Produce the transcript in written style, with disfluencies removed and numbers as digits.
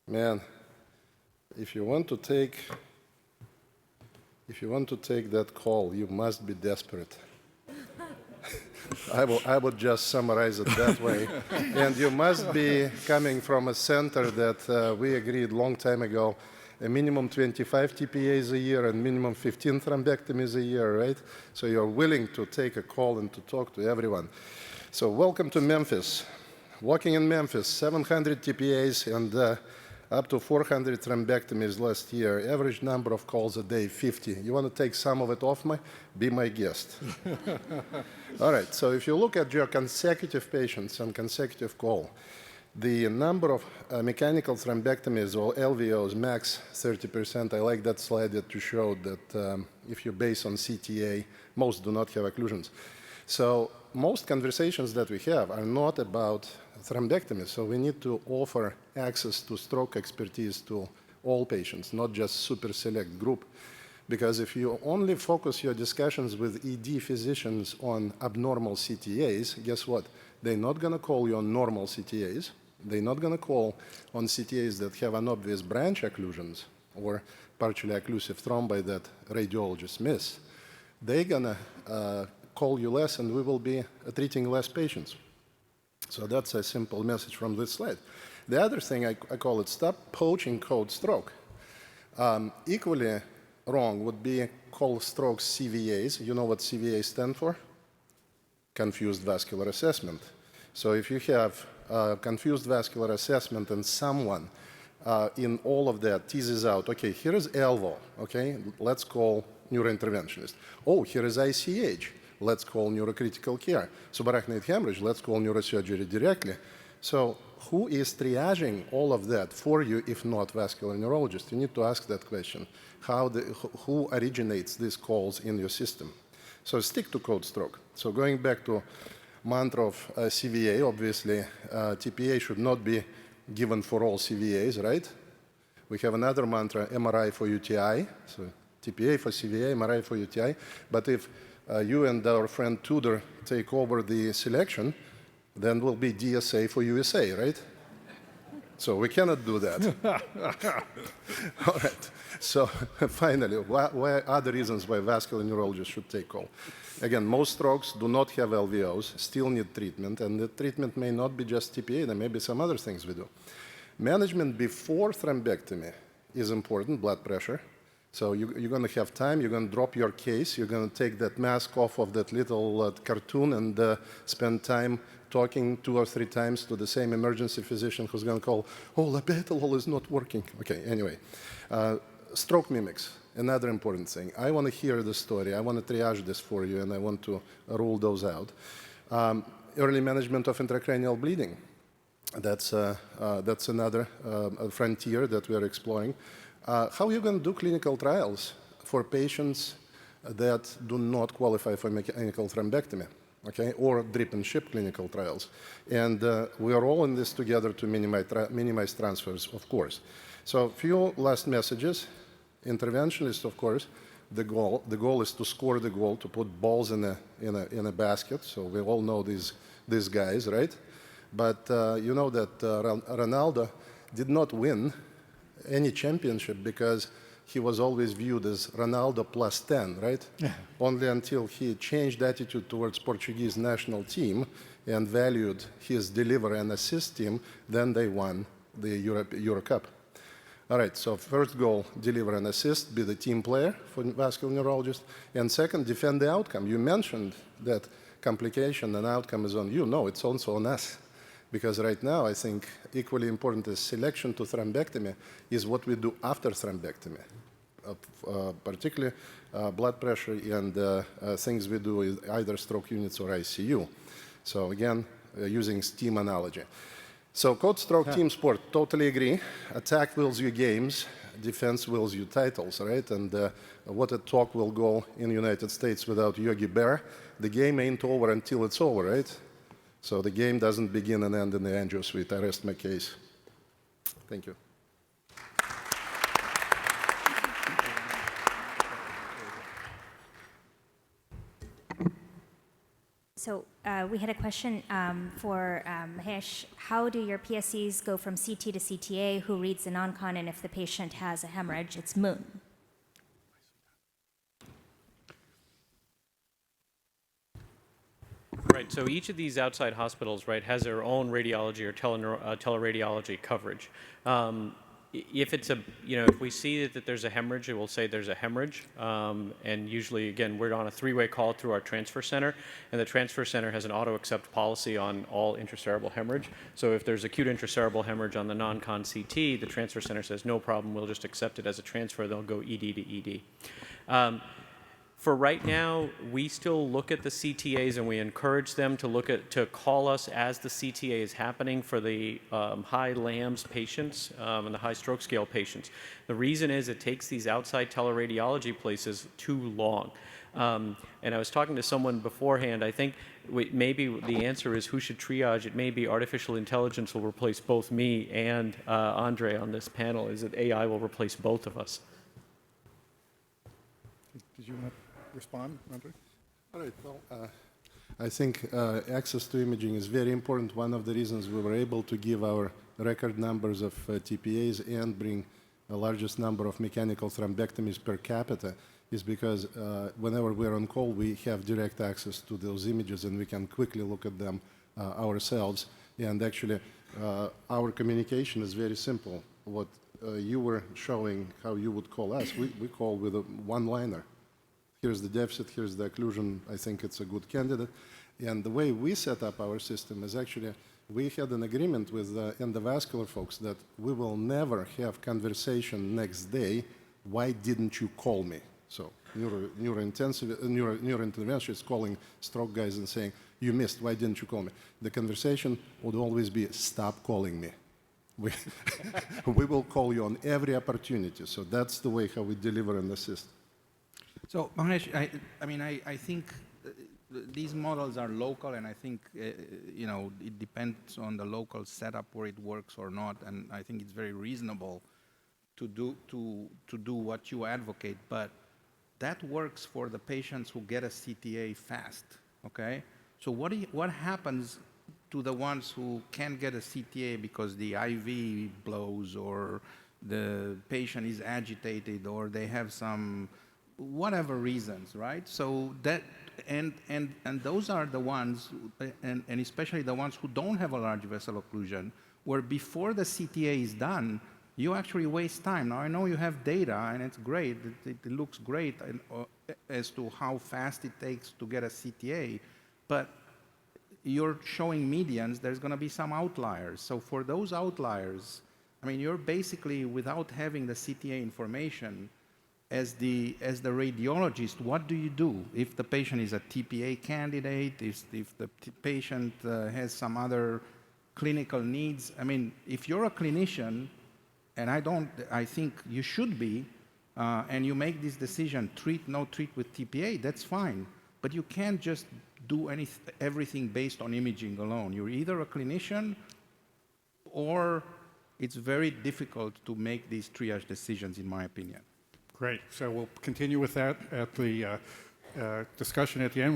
Man, if you want to take that call, you must be desperate. I would just summarize it that way. And you must be coming from a center that we agreed long time ago, a minimum 25 TPAs a year and minimum 15 thrombectomies a year, right? So you're willing to take a call and to talk to everyone. So welcome to Memphis. Walking in Memphis, 700 TPAs and up to 400 thrombectomies last year. Average number of calls a day, 50. You want to take some of it off me? Be my guest. All right, so if you look at your consecutive patients and consecutive call, the number of mechanical thrombectomies or LVOs, max 30%. I like that slide that you showed that if you base on CTA, most do not have occlusions. So most conversations that we have are not about thrombectomy, so we need to offer access to stroke expertise to all patients, not just super select group. Because if you only focus your discussions with ED physicians on abnormal CTAs, guess what? They're not going to call you on normal CTAs. They're not going to call on CTAs that have unobvious branch occlusions or partially occlusive thrombi that radiologists miss. They're going to call you less, and we will be treating less patients. So that's a simple message from this slide. The other thing, I call it stop poaching code stroke. Equally wrong would be call strokes CVAs. You know what CVA stand for? Confused vascular assessment. So if you have confused vascular assessment and someone in all of that teases out, okay, here is LVO, okay, let's call neurointerventionalist. Oh, here is ICH. Let's call neurocritical care. Subarachnoid hemorrhage, let's call neurosurgery directly. So who is triaging all of that for you if not vascular neurologist? You need to ask that question. Who originates these calls in your system? So stick to code stroke. So going back to mantra of CVA, obviously TPA should not be given for all CVAs, right? We have another mantra, MRI for UTI. So TPA for CVA, MRI for UTI. But if you and our friend Tudor take over the selection, then will be DSA for USA, right? So we cannot do that. All right. So finally, why are the reasons why vascular neurologists should take call? Again, most strokes do not have LVOs, still need treatment, and the treatment may not be just TPA, there may be some other things we do. Management before thrombectomy is important, blood pressure. So you're going to have time, you're going to drop your case, you're going to take that mask off of that little cartoon and spend time talking 2 or 3 times to the same emergency physician who's going to call, oh, labetalol is not working. Okay, anyway. Stroke mimics, another important thing. I want to hear the story, I want to triage this for you, and I want to rule those out. Early management of intracranial bleeding. That's another frontier that we are exploring. How are you going to do clinical trials for patients that do not qualify for mechanical thrombectomy, okay, or drip and ship clinical trials? And we are all in this together to minimize transfers, of course. So a few last messages. Interventionalist, of course, the goal is to score the goal, to put balls in a basket. So we all know these guys, right? But you know that Ronaldo did not win any championship because he was always viewed as Ronaldo plus 10, right? Only until he changed attitude towards Portuguese national team and valued his deliver and assist team, then they won the Euro Cup. All right, so first goal, deliver and assist, be the team player for vascular neurologist. And second, defend the outcome. You mentioned that complication and outcome is on you. No, it's also on us. Because right now, I think equally important as selection to thrombectomy is what we do after thrombectomy, particularly blood pressure and things we do with either stroke units or ICU. So again, using STEAM analogy. So code stroke team sport, totally agree. Attack wills you games, defense wills you titles, right? And what a talk will go in the United States without Yogi Bear. The game ain't over until it's over, right? So the game doesn't begin and end in the angio suite. I rest my case. Thank you. So we had a question for Mahesh. How do your PSCs go from CT to CTA? Who reads the non-con? And if the patient has a hemorrhage, it's Moon. Right, so each of these outside hospitals, right, has their own radiology or teleradiology coverage. If it's if we see that there's a hemorrhage, it will say there's a hemorrhage. And usually, again, we're on a three-way call through our transfer center, and the transfer center has an auto-accept policy on all intracerebral hemorrhage. So if there's acute intracerebral hemorrhage on the non-con CT, the transfer center says, no problem, we'll just accept it as a transfer. They'll go ED to ED. For right now, we still look at the CTAs and we encourage them to call us as the CTA is happening for the high LAMS patients and the high stroke scale patients. The reason is it takes these outside teleradiology places too long. And I was talking to someone beforehand. I think maybe the answer is who should triage. It may be artificial intelligence will replace both me and Andre on this panel. Is that AI will replace both of us? Did you want to respond, Andre? All right, well, I think access to imaging is very important. One of the reasons we were able to give our record numbers of TPAs and bring the largest number of mechanical thrombectomies per capita is because whenever we're on call, we have direct access to those images and we can quickly look at them ourselves. And actually, our communication is very simple. What you were showing how you would call us, we call with a one-liner. Here's the deficit, here's the occlusion, I think it's a good candidate. And the way we set up our system is actually, we had an agreement with the endovascular folks that we will never have conversation next day, why didn't you call me? So neurointerventionist is calling stroke guys and saying, you missed, why didn't you call me? The conversation would always be, stop calling me. We will call you on every opportunity. So that's the way how we deliver and assist. So, Mahesh, I think these models are local, and I think, it depends on the local setup where it works or not, and I think it's very reasonable to do what you advocate, but that works for the patients who get a CTA fast, okay? So what happens to the ones who can't get a CTA because the IV blows or the patient is agitated or they have some whatever reasons, right? So that, and those are the ones, and especially the ones who don't have a large vessel occlusion, where before the CTA is done, you actually waste time. Now, I know you have data, and it's great. It looks great as to how fast it takes to get a CTA, but you're showing medians, there's going to be some outliers. So for those outliers, you're basically, without having the CTA information, as the radiologist, what do you do if the patient is a TPA candidate, if the patient has some other clinical needs? If you're a clinician, and I think you should be, and you make this decision, treat, no treat with TPA, that's fine. But you can't just do everything based on imaging alone. You're either a clinician or it's very difficult to make these triage decisions, in my opinion. Great. So we'll continue with that at the discussion at the end.